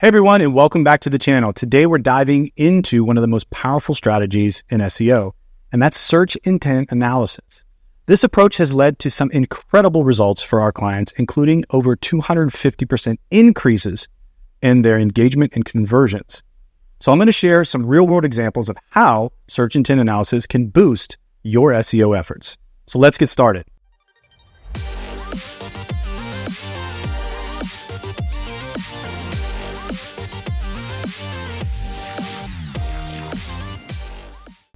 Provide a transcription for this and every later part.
Hey everyone, and welcome back to the channel. Today we're diving into one of the most powerful strategies in SEO, and that's search intent analysis. This approach has led to some incredible results for our clients, including over 250% increases in their engagement and conversions. So I'm going to share some real-world examples of how search intent analysis can boost your SEO efforts. So let's get started.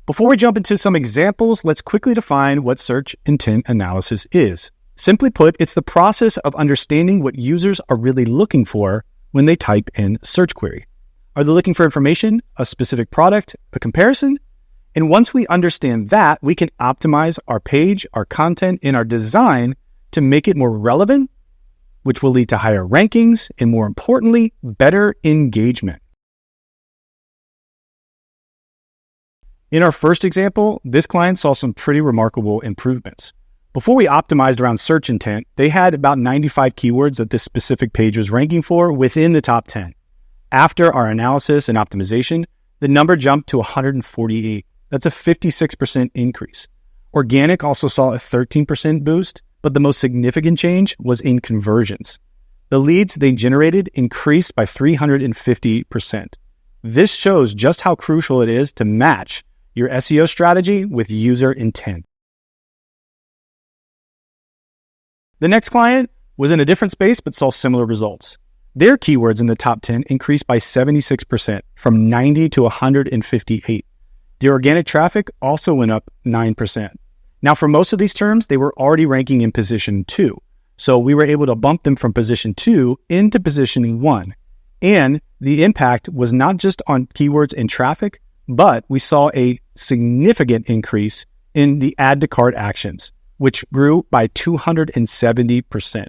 Before we jump into some examples, let's quickly define what search intent analysis is. Simply put, it's the process of understanding what users are really looking for when they type in a search query. Are they looking for information, a specific product, a comparison? And once we understand that, we can optimize our page, our content, and our design to make it more relevant, which will lead to higher rankings and, more importantly, better engagement. In our first example, this client saw some pretty remarkable improvements. Before we optimized around search intent, they had about 95 keywords that this specific page was ranking for within the top 10. After our analysis and optimization, the number jumped to 148. That's a 56% increase. Organic also saw a 13% boost, but the most significant change was in conversions. The leads they generated increased by 350%. This shows just how crucial it is to match your SEO strategy with user intent. The next client was in a different space but saw similar results. Their keywords in the top 10 increased by 76% from 90 to 158. The organic traffic also went up 9%. Now, for most of these terms, they were already ranking in position 2. So we were able to bump them from position 2 into position 1. And the impact was not just on keywords and traffic, but we saw a significant increase in the add to cart actions, which grew by 270%.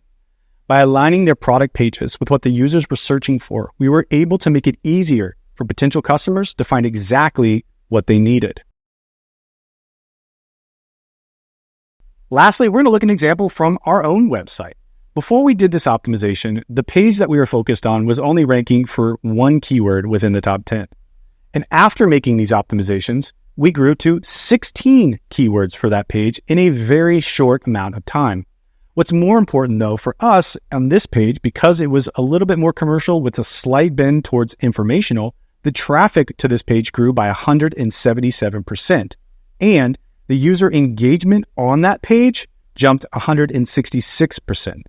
By aligning their product pages with what the users were searching for, we were able to make it easier for potential customers to find exactly what they needed. Lastly, we're going to look at an example from our own website. Before we did this optimization, the page that we were focused on was only ranking for one keyword within the top 10. And after making these optimizations, we grew to 16 keywords for that page in a very short amount of time. What's more important though for us on this page, because it was a little bit more commercial with a slight bend towards informational, the traffic to this page grew by 177%. And the user engagement on that page jumped 166%.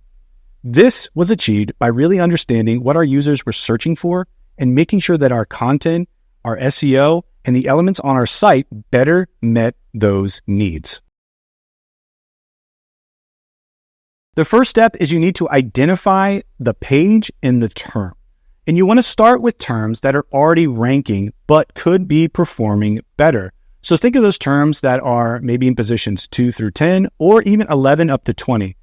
This was achieved by really understanding what our users were searching for and making sure that our content, our SEO, and the elements on our site better met those needs. The first step is you need to identify the page and the term. And you want to start with terms that are already ranking but could be performing better. So think of those terms that are maybe in positions 2 through 10 or even 11 up to 20.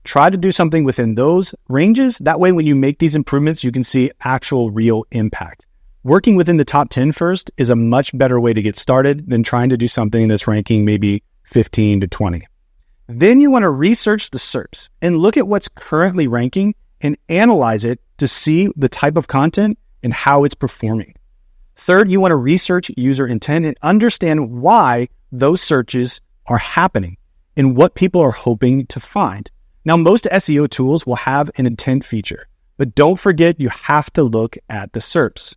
Try to do something within those ranges. That way, when you make these improvements, you can see actual real impact. Working within the top 10 first is a much better way to get started than trying to do something that's ranking maybe 15 to 20. Then you want to research the SERPs and look at what's currently ranking and analyze it to see the type of content and how it's performing. Third, you want to research user intent and understand why those searches are happening and what people are hoping to find. Now, most SEO tools will have an intent feature, but don't forget you have to look at the SERPs.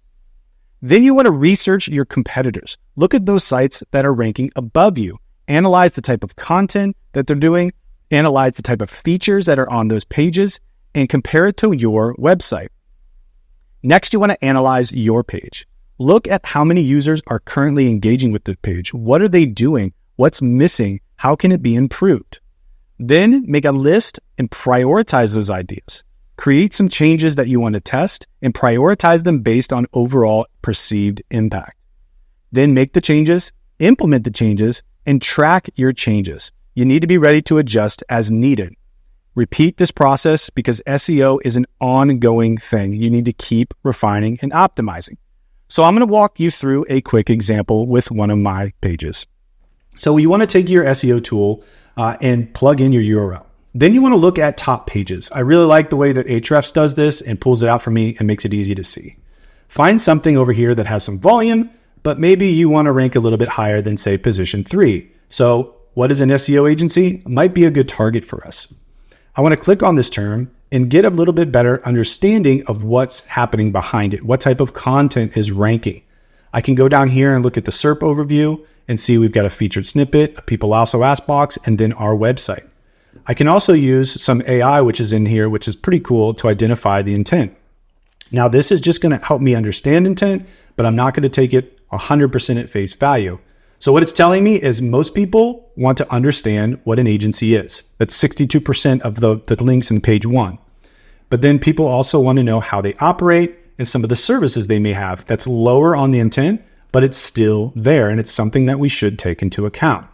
Then you want to research your competitors. Look at those sites that are ranking above you. Analyze the type of content that they're doing, analyze the type of features that are on those pages, and compare it to your website. Next, you want to analyze your page. Look at how many users are currently engaging with the page. What are they doing? What's missing? How can it be improved? Then make a list and prioritize those ideas. Create some changes that you want to test and prioritize them based on overall perceived impact. Then make the changes, implement the changes, and track your changes. You need to be ready to adjust as needed. Repeat this process because SEO is an ongoing thing. You need to keep refining and optimizing. So I'm going to walk you through a quick example with one of my pages. So you want to take your SEO tool and plug in your URL. Then you want to look at top pages. I really like the way that Ahrefs does this and pulls it out for me and makes it easy to see. Find something over here that has some volume, but maybe you want to rank a little bit higher than, say, position 3. So what is an SEO agency? Might be a good target for us. I want to click on this term and get a little bit better understanding of what's happening behind it. What type of content is ranking? I can go down here and look at the SERP overview and see we've got a featured snippet, a people also asked box, and then our website. I can also use some AI, which is in here, which is pretty cool, to identify the intent. Now, this is just going to help me understand intent, but I'm not going to take it 100% at face value. So what it's telling me is most people want to understand what an agency is. That's 62% of the links in page 1. But then people also want to know how they operate and some of the services they may have. That's lower on the intent, but it's still there, and it's something that we should take into account.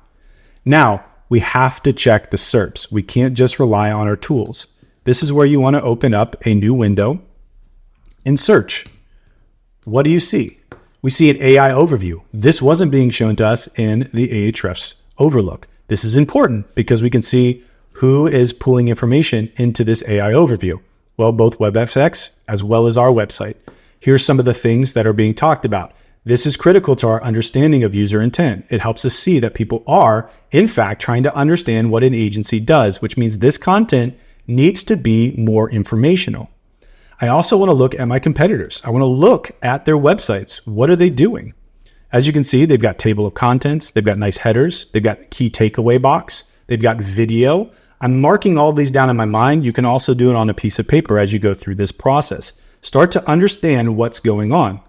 Now, we have to check the SERPs. We can't just rely on our tools. This is where you want to open up a new window and search. What do you see? We see an AI overview. This wasn't being shown to us in the Ahrefs overlook. This is important because we can see who is pulling information into this AI overview. Well, both WebFX as well as our website. Here's some of the things that are being talked about. This is critical to our understanding of user intent. It helps us see that people are, in fact, trying to understand what an agency does, which means this content needs to be more informational. I also want to look at my competitors. I want to look at their websites. What are they doing? As you can see, they've got table of contents. They've got nice headers. They've got key takeaway box. They've got video. I'm marking all these down in my mind. You can also do it on a piece of paper as you go through this process. Start to understand what's going on.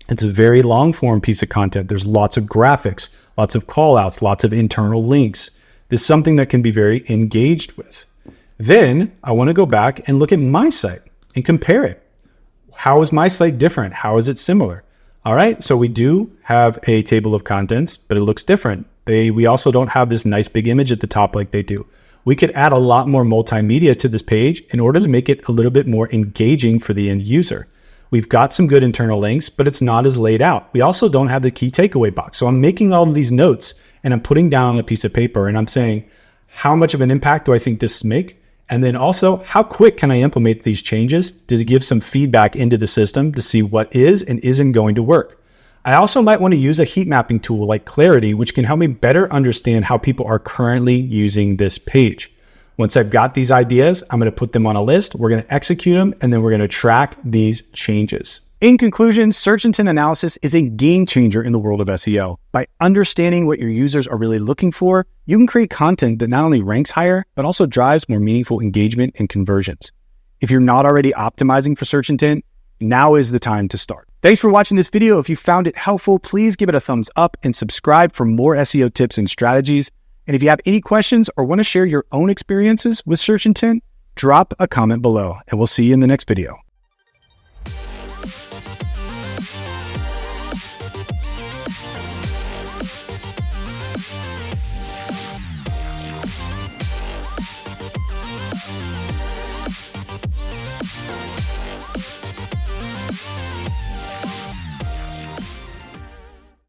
It's a very long form piece of content. There's lots of graphics, lots of call outs, lots of internal links. This is something that can be very engaged with. Then I want to go back and look at my site and compare it. How is my site different? How is it similar? All right, so we do have a table of contents, but it looks different. We also don't have this nice big image at the top like they do. We could add a lot more multimedia to this page in order to make it a little bit more engaging for the end user. We've got some good internal links, but it's not as laid out. We also don't have the key takeaway box. So I'm making all of these notes and I'm putting down on a piece of paper and I'm saying, how much of an impact do I think this make? And then also, how quick can I implement these changes to give some feedback into the system to see what is and isn't going to work? I also might want to use a heat mapping tool like Clarity, which can help me better understand how people are currently using this page. Once I've got these ideas, I'm going to put them on a list, we're going to execute them, and then we're going to track these changes. In conclusion, search intent analysis is a game changer in the world of SEO. By understanding what your users are really looking for, you can create content that not only ranks higher, but also drives more meaningful engagement and conversions. If you're not already optimizing for search intent, now is the time to start. Thanks for watching this video. If you found it helpful, please give it a thumbs up and subscribe for more SEO tips and strategies. And if you have any questions or want to share your own experiences with search intent, drop a comment below and we'll see you in the next video.